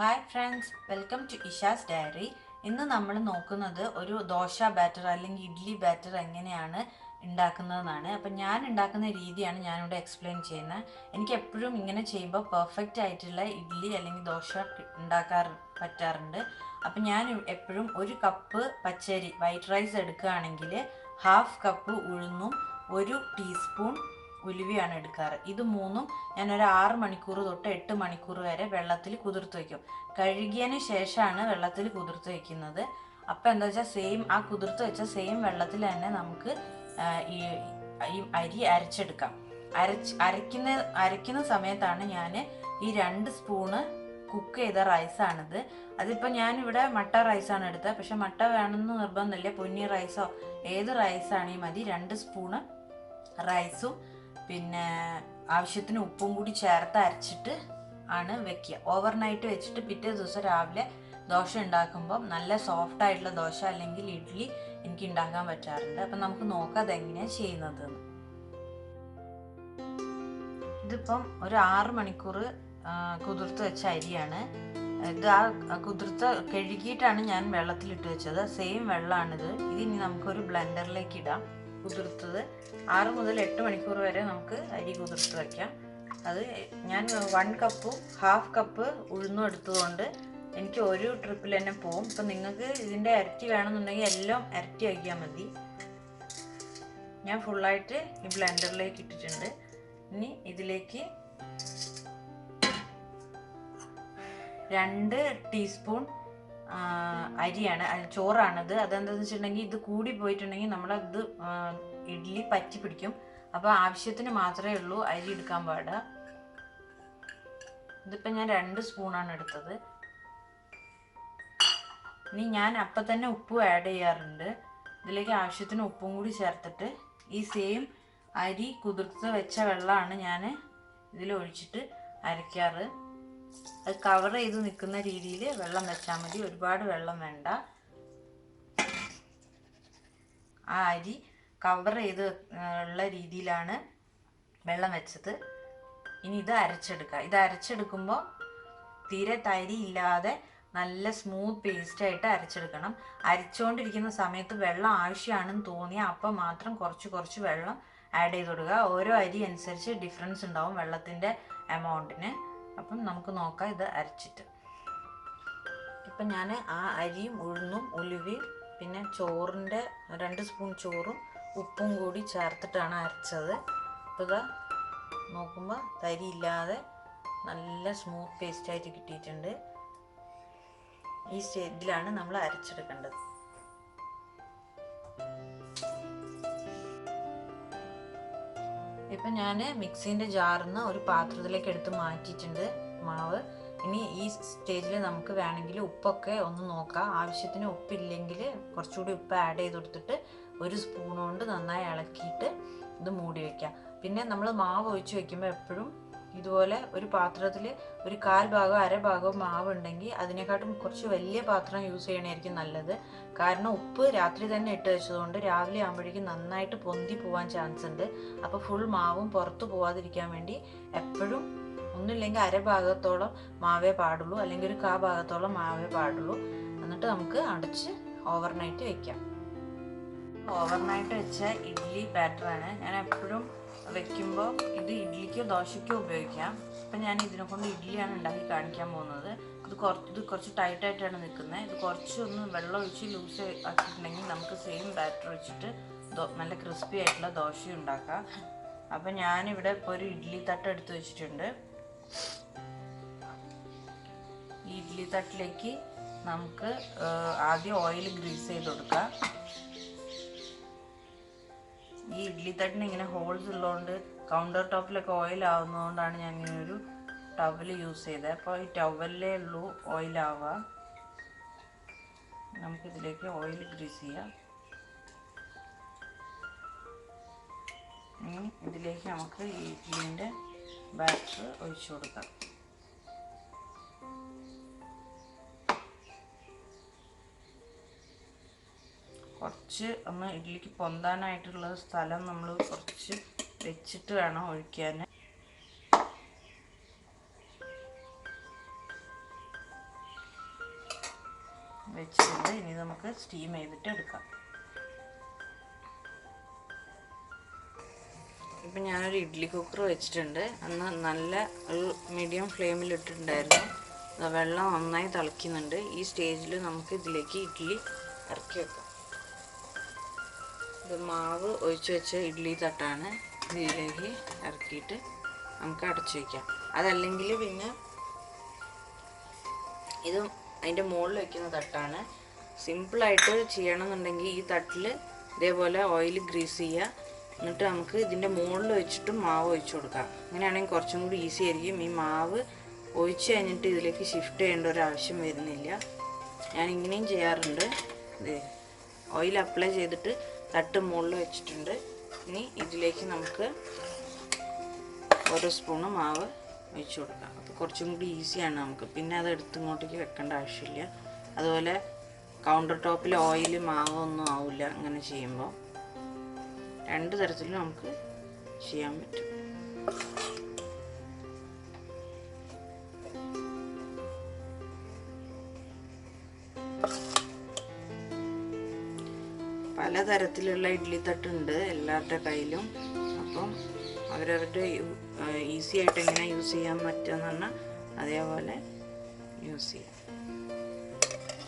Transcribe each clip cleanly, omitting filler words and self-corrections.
Hi friends, welcome to Isha's Diary. ഇന്ന് നമ്മൾ നോക്കുന്നത് ഒരു ദോശ ബാറ്റർ അല്ലെങ്കിൽ ഇഡ്ഡലി ബാറ്റർ എങ്ങനെയാണ് ഉണ്ടാക്കുന്നതെന്നാണ്. അപ്പം ഞാൻ ഉണ്ടാക്കുന്ന രീതിയാണ് ഞാനിവിടെ എക്സ്പ്ലെയിൻ ചെയ്യുന്നത്. എനിക്ക് എപ്പോഴും ഇങ്ങനെ ചെയ്യുമ്പോൾ പെർഫെക്റ്റ് ആയിട്ടുള്ള ഇഡ്ഡലി അല്ലെങ്കിൽ ദോശ പറ്റാറുണ്ട്. അപ്പം ഞാൻ എപ്പോഴും ഒരു കപ്പ് പച്ചരി വൈറ്റ് റൈസ് എടുക്കുകയാണെങ്കിൽ ഹാഫ് കപ്പ് ഉഴുന്നും 1 ടീസ്പൂൺ ഉലുവയാണ് എടുക്കാറ്. ഇത് മൂന്നും ഞാൻ ഒരു 6 മണിക്കൂർ തൊട്ട് 8 മണിക്കൂർ വരെ വെള്ളത്തിൽ കുതിർത്ത് വയ്ക്കും. കഴുകിയതിന് ശേഷമാണ് വെള്ളത്തിൽ കുതിർത്ത് വയ്ക്കുന്നത്. അപ്പം എന്താ വെച്ചാൽ ആ കുതിർത്ത് വെച്ച വെള്ളത്തിൽ തന്നെ നമുക്ക് ഈ അരി അരച്ചെടുക്കാം. അരയ്ക്കുന്ന സമയത്താണ് ഞാൻ ഈ 2 സ്പൂണ് കുക്ക് ചെയ്ത റൈസാണിത്. അതിപ്പോൾ ഞാനിവിടെ മട്ട റൈസാണ് എടുത്തത്. പക്ഷെ മട്ട വേണമെന്ന് നിർബന്ധമില്ല. പൊന്നി റൈസോ ഏത് റൈസാണെങ്കിൽ മതി. 2 സ്പൂണ് റൈസും പിന്നെ ആവശ്യത്തിന് ഉപ്പും കൂടി ചേർത്ത് അരച്ചിട്ട് ആണ് വെക്കുക. ഓവർനൈറ്റ് വെച്ചിട്ട് പിറ്റേ ദിവസം രാവിലെ ദോശ ഉണ്ടാക്കുമ്പോൾ നല്ല സോഫ്റ്റ് ആയിട്ടുള്ള ദോശ അല്ലെങ്കിൽ ഇഡ്ഡലി എനിക്ക് ഉണ്ടാക്കാൻ പറ്റാറുണ്ട്. അപ്പം നമുക്ക് നോക്കാം അതെങ്ങനെയാണ് ചെയ്യുന്നത്. ഇതിപ്പം ഒരു 6 മണിക്കൂർ കുതിർത്ത് വെച്ച അരിയാണ്. ഇത് കുതിർത്ത കഴുകിയിട്ടാണ് ഞാൻ വെള്ളത്തിലിട്ട് വെച്ചത്. സെയിം വെള്ളമാണിത്. ഇതിനി നമുക്കൊരു ബ്ലെൻഡറിലേക്ക് ഇടാം. കുതിർത്തത് 6 മുതൽ 8 മണിക്കൂർ വരെ നമുക്ക് അരി കുതിർത്ത് വയ്ക്കാം. അത് ഞാൻ 1 കപ്പും ഹാഫ് കപ്പ് ഉഴുന്നും എടുത്തതുകൊണ്ട് എനിക്ക് ഒരു ട്രിപ്പിൽ തന്നെ പോവും. ഇപ്പം നിങ്ങൾക്ക് ഇതിൻ്റെ ഇരട്ടി വേണമെന്നുണ്ടെങ്കിൽ എല്ലാം ഇരട്ടി വയ്ക്കാൻ മതി. ഞാൻ ഫുള്ളായിട്ട് ഈ ബ്ലെൻഡറിലേക്ക് ഇട്ടിട്ടുണ്ട്. ഇനി ഇതിലേക്ക് 2 ടീസ്പൂൺ അരിയാണ്, ചോറാണിത്. അതെന്താണെന്ന് വെച്ചിട്ടുണ്ടെങ്കിൽ ഇത് കൂടി പോയിട്ടുണ്ടെങ്കിൽ നമ്മളത് ഇഡ്ഡലി പറ്റി പിടിക്കും. അപ്പോൾ ആവശ്യത്തിന് മാത്രമേ ഉള്ളൂ അരി എടുക്കാൻ പാടുക. ഇതിപ്പോൾ ഞാൻ 2 സ്പൂണാണ് എടുത്തത്. ഇനി ഞാൻ അപ്പം തന്നെ ഉപ്പ് ആഡ് ചെയ്യാറുണ്ട്. ഇതിലേക്ക് ആവശ്യത്തിന് ഉപ്പും കൂടി ചേർത്തിട്ട് ഈ അരി കുതിർത്ത് വെച്ച വെള്ളമാണ് ഞാൻ ഇതിൽ ഒഴിച്ചിട്ട് അരയ്ക്കാറ്. അത് കവർ ചെയ്ത് നിൽക്കുന്ന രീതിയിൽ വെള്ളം വെച്ചാൽ മതി. ഒരുപാട് വെള്ളം വേണ്ട. ആ അരി കവർ ചെയ്ത് ഉള്ള രീതിയിലാണ് വെള്ളം വെച്ചത്. ഇനി ഇത് അരച്ചെടുക്കുക. ഇത് അരച്ചെടുക്കുമ്പോൾ തീരെ തരി ഇല്ലാതെ നല്ല സ്മൂത്ത് പേസ്റ്റായിട്ട് അരച്ചെടുക്കണം. അരച്ചുകൊണ്ടിരിക്കുന്ന സമയത്ത് വെള്ളം ആവശ്യമാണെന്ന് തോന്നിയാൽ അപ്പം മാത്രം കുറച്ച് വെള്ളം ആഡ് ചെയ്ത് കൊടുക്കുക. ഓരോ അരി അനുസരിച്ച് ഡിഫറൻസ് ഉണ്ടാവും വെള്ളത്തിൻ്റെ എമൗണ്ടിന്. അപ്പം നമുക്ക് നോക്കാം ഇത് അരച്ചിട്ട്. ഇപ്പം ഞാൻ ആ അരിയും ഉഴുന്നും ഉലുവയും പിന്നെ ചോറിൻ്റെ 2 സ്പൂൺ ചോറും ഉപ്പും കൂടി ചേർത്തിട്ടാണ് അരച്ചത്. അപ്പോൾ ഇതാ നോക്കുമ്പോൾ തരി ഇല്ലാതെ നല്ല സ്മൂത്ത് പേസ്റ്റായിട്ട് കിട്ടിയിട്ടുണ്ട്. ഈ സ്റ്റേജിലാണ് നമ്മൾ അരച്ചെടുക്കേണ്ടത്. ഇപ്പം ഞാൻ മിക്സിൻ്റെ ജാറിൽ നിന്ന് ഒരു പാത്രത്തിലേക്ക് എടുത്ത് മാറ്റിയിട്ടുണ്ട് മാവ്. ഇനി ഈ സ്റ്റേജിൽ നമുക്ക് വേണമെങ്കിൽ ഉപ്പൊക്കെ ഒന്ന് നോക്കാം. ആവശ്യത്തിന് ഉപ്പില്ലെങ്കിൽ കുറച്ചുകൂടി ഉപ്പ് ആഡ് ചെയ്ത് കൊടുത്തിട്ട് 1 സ്പൂൺ കൊണ്ട് നന്നായി ഇളക്കിയിട്ട് ഇത് മൂടി വയ്ക്കാം. പിന്നെ നമ്മൾ മാവ് ഒഴിച്ച് വയ്ക്കുമ്പോൾ എപ്പോഴും ഇതുപോലെ ഒരു പാത്രത്തിൽ ഒരു 1/4 ഭാഗം 1/2 ഭാഗം മാവ് ഉണ്ടെങ്കിൽ അതിനെക്കാട്ടും കുറച്ച് വലിയ പാത്രം യൂസ് ചെയ്യണമായിരിക്കും നല്ലത്. കാരണം ഉപ്പ് രാത്രി തന്നെ ഇട്ട് വെച്ചതുകൊണ്ട് രാവിലെ ആകുമ്പോഴേക്കും നന്നായിട്ട് പൊന്തി പോകാൻ ചാൻസ് ഉണ്ട്. അപ്പോൾ ഫുൾ മാവും പുറത്ത് പോകാതിരിക്കാൻ വേണ്ടി എപ്പോഴും ഒന്നുമില്ലെങ്കിൽ 1/2 ഭാഗത്തോളം മാവേ പാടുള്ളൂ, അല്ലെങ്കിൽ ഒരു 1/4 ഭാഗത്തോളം മാവേ പാടുള്ളൂ. എന്നിട്ട് നമുക്ക് അടച്ച് ഓവർനൈറ്റ് വയ്ക്കാം. ഓവർനൈറ്റ് വെച്ച ഇഡ്ഡലി ബാറ്ററാണ്. ഞാൻ എപ്പോഴും വെക്കുമ്പോൾ ഇത് ഇഡ്ഡലിക്കോ ദോശയ്ക്കോ ഉപയോഗിക്കാം. അപ്പം ഞാൻ ഇതിനെ കൊണ്ട് ഇഡ്ഡലിയാണ് ഉണ്ടാക്കി കാണിക്കാൻ പോകുന്നത്. ഇത് കുറച്ച് ടൈറ്റായിട്ടാണ് നിൽക്കുന്നത്. ഇത് കുറച്ചൊന്ന് വെള്ളം ഒഴിച്ച് ലൂസ് ആക്കിയിട്ടുണ്ടെങ്കിൽ നമുക്ക് ബാറ്റർ വെച്ചിട്ട് നല്ല ക്രിസ്പി ആയിട്ടുള്ള ദോശ ഉണ്ടാക്കാം. അപ്പം ഞാനിവിടെ ഇപ്പോൾ ഒരു ഇഡ്ഡലി തട്ട് എടുത്ത് വെച്ചിട്ടുണ്ട്. ഈ ഇഡ്ഡലി തട്ടിലേക്ക് നമുക്ക് ആദ്യം ഓയിൽ ഗ്രീസ് ചെയ്ത് കൊടുക്കാം. ഈ ഇഡ്ഡലി തട്ടിന് ഇങ്ങനെ ഹോൾസ് ഉള്ളതുകൊണ്ട് കൗണ്ടർ ടോപ്പിലൊക്കെ ഓയിൽ ആവുന്നതുകൊണ്ടാണ് ഞാൻ ഇങ്ങനെ ഒരു ടവൽ യൂസ് ചെയ്തത്. അപ്പോൾ ഈ ടവലിലേ ഉള്ളൂ ഓയിലാവുക. നമുക്കിതിലേക്ക് ഓയിൽ ഗ്രീസ് ചെയ്യാം. ഇതിലേക്ക് നമുക്ക് ഈ ഇഡ്ഡലിൻ്റെ ബാറ്റർ ഒഴിച്ചു കൊടുക്കാം. കുറച്ച് ഒന്ന് ഇഡ്ഡലിക്ക് പൊന്താനായിട്ടുള്ള സ്ഥലം നമ്മൾ കുറച്ച് വെച്ചിട്ട് വേണം ഒഴിക്കാൻ. വെച്ചിട്ടുണ്ട്. ഇനി നമുക്ക് സ്റ്റീം ചെയ്തിട്ട് എടുക്കാം. ഇപ്പം ഞാനൊരു ഇഡ്ഡലി കുക്കർ വെച്ചിട്ടുണ്ട്. അന്ന് നല്ല ഒരു മീഡിയം ഫ്ലെയിമിൽ ഇട്ടിട്ടുണ്ടായിരുന്നു. വെള്ളം നന്നായി തിളയ്ക്കുന്നുണ്ട്. ഈ സ്റ്റേജിൽ നമുക്ക് ഇതിലേക്ക് ഇഡ്ഡലി ഇറക്കി വെക്കാം. ഇത് മാവ് ഒഴിച്ച് വെച്ച ഇഡ്ഡലി തട്ടാണ്. ഇതിലേക്ക് ഇറക്കിയിട്ട് നമുക്ക് അടച്ചു വയ്ക്കാം. അതല്ലെങ്കിൽ പിന്നെ ഇത് അതിൻ്റെ മുകളിൽ വയ്ക്കുന്ന തട്ടാണ്. സിമ്പിളായിട്ട് ചെയ്യണമെന്നുണ്ടെങ്കിൽ ഈ തട്ടിൽ ഇതേപോലെ ഓയിൽ ഗ്രീസ് ചെയ്യുക. എന്നിട്ട് നമുക്ക് ഇതിൻ്റെ മുകളിൽ വെച്ചിട്ട് മാവ് ഒഴിച്ചു കൊടുക്കാം. അങ്ങനെയാണെങ്കിൽ കുറച്ചും കൂടി ഈസി ആയിരിക്കും. ഈ മാവ് ഒഴിച്ച് കഴിഞ്ഞിട്ട് ഇതിലേക്ക് ഷിഫ്റ്റ് ചെയ്യേണ്ട ഒരു ആവശ്യം വരുന്നില്ല. ഞാൻ ഇങ്ങനെയും ചെയ്യാറുണ്ട്. ഇത് ഓയിൽ അപ്ലൈ ചെയ്തിട്ട് തട്ട് മുകളിൽ വെച്ചിട്ടുണ്ട്. ഇനി ഇതിലേക്ക് നമുക്ക് ഓരോ സ്പൂണ് മാവ് ഒഴിച്ചു കൊടുക്കാം. അപ്പോൾ കുറച്ചും കൂടി ഈസിയാണ് നമുക്ക്. പിന്നെ അത് എടുത്ത് ഇങ്ങോട്ടേക്ക് വെക്കേണ്ട ആവശ്യമില്ല. അതുപോലെ കൗണ്ടർ ടോപ്പിൽ ഓയിൽ മാവൊന്നും ആവില്ല അങ്ങനെ ചെയ്യുമ്പോൾ. രണ്ട് തരത്തിലും നമുക്ക് ചെയ്യാൻ പറ്റും. പലതരത്തിലുള്ള ഇഡ്ഡലി തട്ടുണ്ട് എല്ലാവരുടെ കയ്യിലും. അപ്പം അവരവരുടെ ഈസി ആയിട്ട് എങ്ങനെ യൂസ് ചെയ്യാൻ പറ്റുമെന്ന് പറഞ്ഞാൽ അതേപോലെ യൂസ് ചെയ്യാം.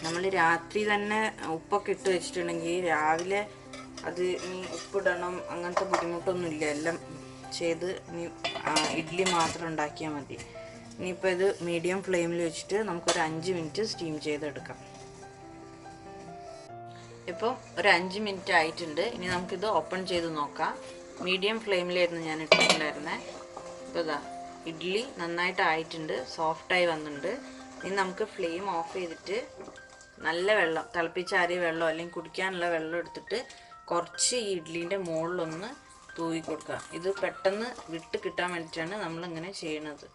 നമ്മൾ രാത്രി തന്നെ ഉപ്പൊക്കെ ഇട്ട് വെച്ചിട്ടുണ്ടെങ്കിൽ രാവിലെ അത് ഉപ്പിടണം അങ്ങനത്തെ ബുദ്ധിമുട്ടൊന്നുമില്ല. എല്ലാം ചെയ്ത് ഇഡ്ഡലി മാത്രം ഉണ്ടാക്കിയാൽ മതി. ഇനിയിപ്പോൾ ഇത് മീഡിയം ഫ്ലെയിമിൽ വെച്ചിട്ട് നമുക്കൊരു 5 മിനിറ്റ് സ്റ്റീം ചെയ്തെടുക്കാം. ഇപ്പം ഒരു 5 മിനിറ്റ് ആയിട്ടുണ്ട്. ഇനി നമുക്കിത് ഓപ്പൺ ചെയ്ത് നോക്കാം. മീഡിയം ഫ്ലെയിമിലായിരുന്നു ഞാൻ ഇട്ടിട്ടുണ്ടായിരുന്നത്. ഇപ്പോൾ ഇതാ ഇഡ്ഡലി നന്നായിട്ട് ആയിട്ടുണ്ട്, സോഫ്റ്റായി വന്നിട്ടുണ്ട്. ഇനി നമുക്ക് ഫ്ലെയിം ഓഫ് ചെയ്തിട്ട് നല്ല വെള്ളം, തിളപ്പിച്ചാറിയ വെള്ളം അല്ലെങ്കിൽ കുടിക്കാനുള്ള വെള്ളം എടുത്തിട്ട് കുറച്ച് ഈ ഇഡ്ഡലീൻ്റെ മുകളിലൊന്ന് തൂവി കൊടുക്കുക. ഇത് പെട്ടെന്ന് വിട്ട് കിട്ടാൻ വേണ്ടിയിട്ടാണ് നമ്മളിങ്ങനെ ചെയ്യണത്.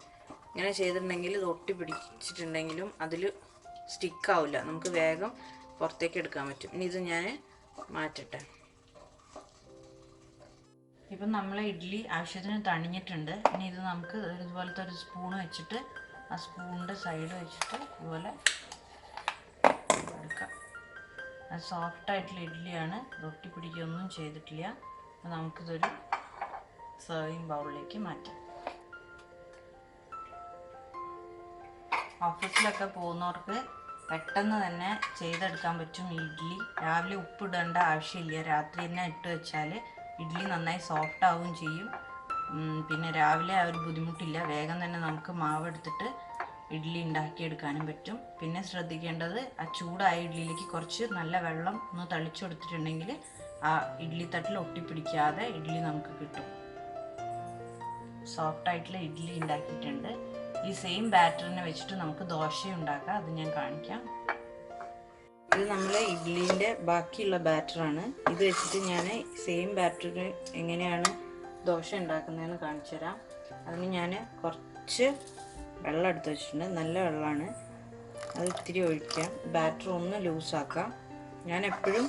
ഇങ്ങനെ ചെയ്തിട്ടുണ്ടെങ്കിൽ ഇത് ഒട്ടി പിടിച്ചിട്ടുണ്ടെങ്കിലും അതിൽ സ്റ്റിക്കാവില്ല. നമുക്ക് വേഗം പുറത്തേക്ക് എടുക്കാൻ പറ്റും. ഇനി ഇത് ഞാൻ മാറ്റട്ടെ. ഇപ്പം നമ്മളെ ഇഡ്ഡലി ആവശ്യത്തിന് തണിഞ്ഞിട്ടുണ്ട്. ഇനി ഇത് നമുക്ക് ഇതുപോലത്തെ ഒരു സ്പൂൺ വെച്ചിട്ട് ആ സ്പൂണിൻ്റെ സൈഡ് വെച്ചിട്ട് ഇതുപോലെ എടുക്കാം. അത് സോഫ്റ്റായിട്ടുള്ള ഇഡ്ഡലിയാണ്, ഒട്ടി പിടിക്കുകയൊന്നും ചെയ്തിട്ടില്ല. അപ്പോൾ നമുക്കിതൊരു സെർവിങ് ബൗളിലേക്ക് മാറ്റാം. ഓഫീസിലൊക്കെ പോകുന്നവർക്ക് പെട്ടെന്ന് തന്നെ ചെയ്തെടുക്കാൻ പറ്റും ഇഡ്ഡലി. രാവിലെ ഉപ്പിടേണ്ട ആവശ്യമില്ല. രാത്രി തന്നെ ഇട്ട് വെച്ചാൽ ഇഡ്ഡലി നന്നായി സോഫ്റ്റ് ആവുകയും ചെയ്യും. പിന്നെ രാവിലെ ആ ഒരു ബുദ്ധിമുട്ടില്ല. വേഗം തന്നെ നമുക്ക് മാവ് എടുത്തിട്ട് ഇഡ്ഡലി ഉണ്ടാക്കിയെടുക്കാനും പറ്റും. പിന്നെ ശ്രദ്ധിക്കേണ്ടത് ആ ചൂടായ ഇഡ്ഡലിയിലേക്ക് കുറച്ച് നല്ല വെള്ളം ഒന്ന് തളിച്ചു കൊടുത്തിട്ടുണ്ടെങ്കിൽ ആ ഇഡ്ഡലി തട്ടിൽ ഒട്ടിപ്പിടിക്കാതെ ഇഡ്ഡലി നമുക്ക് കിട്ടും. സോഫ്റ്റായിട്ടുള്ള ഇഡ്ഡലി ഉണ്ടാക്കിയിട്ടുണ്ട്. ഈ സെയിം ബാറ്ററിനെ വെച്ചിട്ട് നമുക്ക് ദോശ ഉണ്ടാക്കാം. അത് ഞാൻ കാണിക്കാം. ഇത് നമ്മളെ ഇഡ്ഡലീൻ്റെ ബാക്കിയുള്ള ബാറ്ററാണ്. ഇത് വെച്ചിട്ട് ഞാൻ സെയിം ബാറ്ററിന് എങ്ങനെയാണ് ദോശ ഉണ്ടാക്കുന്നതെന്ന് കാണിച്ചു തരാം. അതിന് ഞാൻ കുറച്ച് വെള്ളം എടുത്ത് വെച്ചിട്ടുണ്ട്. നല്ല വെള്ളമാണ്. അത് ഇത്തിരി ഒഴിക്കാം. ബാറ്റർ ഒന്ന് ലൂസാക്കാം. ഞാൻ എപ്പോഴും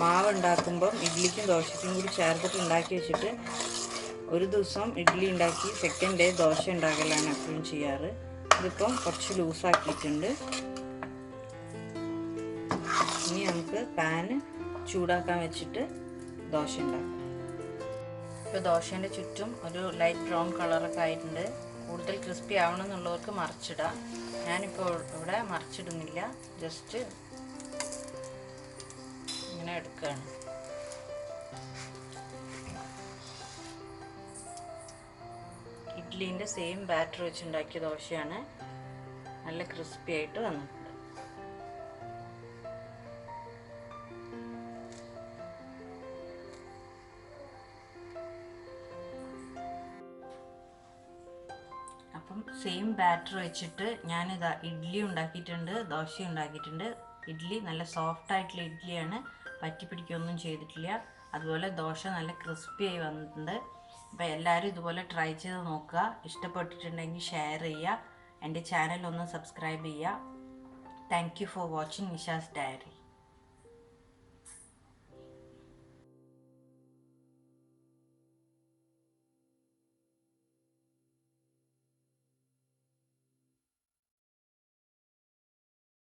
മാവ് ഉണ്ടാക്കുമ്പം ഇഡ്ഡലിക്കും ദോശയ്ക്കും കൂടി ചേർത്തിട്ട് ഉണ്ടാക്കി വെച്ചിട്ട് ഒരു ദിവസം ഇഡ്ഡലി ഉണ്ടാക്കി സെക്കൻഡ് ഡേ ദോശ ഉണ്ടാക്കലാണ് എപ്പോഴും ചെയ്യാറ്. ഇതിപ്പം കുറച്ച് ലൂസാക്കിയിട്ടുണ്ട്. ഇനി നമുക്ക് പാന് ചൂടാക്കാൻ വെച്ചിട്ട് ദോശ ഉണ്ടാക്കാം. ഇപ്പോൾ ദോശേൻ്റെ ചുറ്റും ഒരു ലൈറ്റ് ബ്രൗൺ കളറൊക്കെ ആയിട്ടുണ്ട്. കൂടുതൽ ക്രിസ്പി ആവണമെന്നുള്ളവർക്ക് മറിച്ചിടാം. ഞാനിപ്പോൾ ഇവിടെ മറിച്ചിടുന്നില്ല, ജസ്റ്റ് ഇങ്ങനെ എടുക്കുകയാണ്. ഇഡ്ഡലീൻ്റെ സെയിം ബാറ്റർ വെച്ചുണ്ടാക്കിയ ദോശയാണ്. നല്ല ക്രിസ്പി ആയിട്ട് വന്നിട്ടുണ്ട്. അപ്പം സെയിം ബാറ്റർ വെച്ചിട്ട് ഞാനിതാ ഇഡ്ഡലി ഉണ്ടാക്കിയിട്ടുണ്ട്, ദോശ ഉണ്ടാക്കിയിട്ടുണ്ട്. ഇഡ്ഡലി നല്ല സോഫ്റ്റ് ആയിട്ടുള്ള ഇഡ്ഡലിയാണ്, പറ്റി പിടിക്കുകയൊന്നും ചെയ്തിട്ടില്ല. അതുപോലെ ദോശ നല്ല ക്രിസ്പി ആയി വന്നിട്ടുണ്ട്. അപ്പോൾ എല്ലാവരും ഇതുപോലെ ട്രൈ ചെയ്ത് നോക്കുക. ഇഷ്ടപ്പെട്ടിട്ടുണ്ടെങ്കിൽ ഷെയർ ചെയ്യുക. എൻ്റെ ചാനൽ ഒന്ന് സബ്സ്ക്രൈബ് ചെയ്യുക. Thank you for watching Nisha's diary.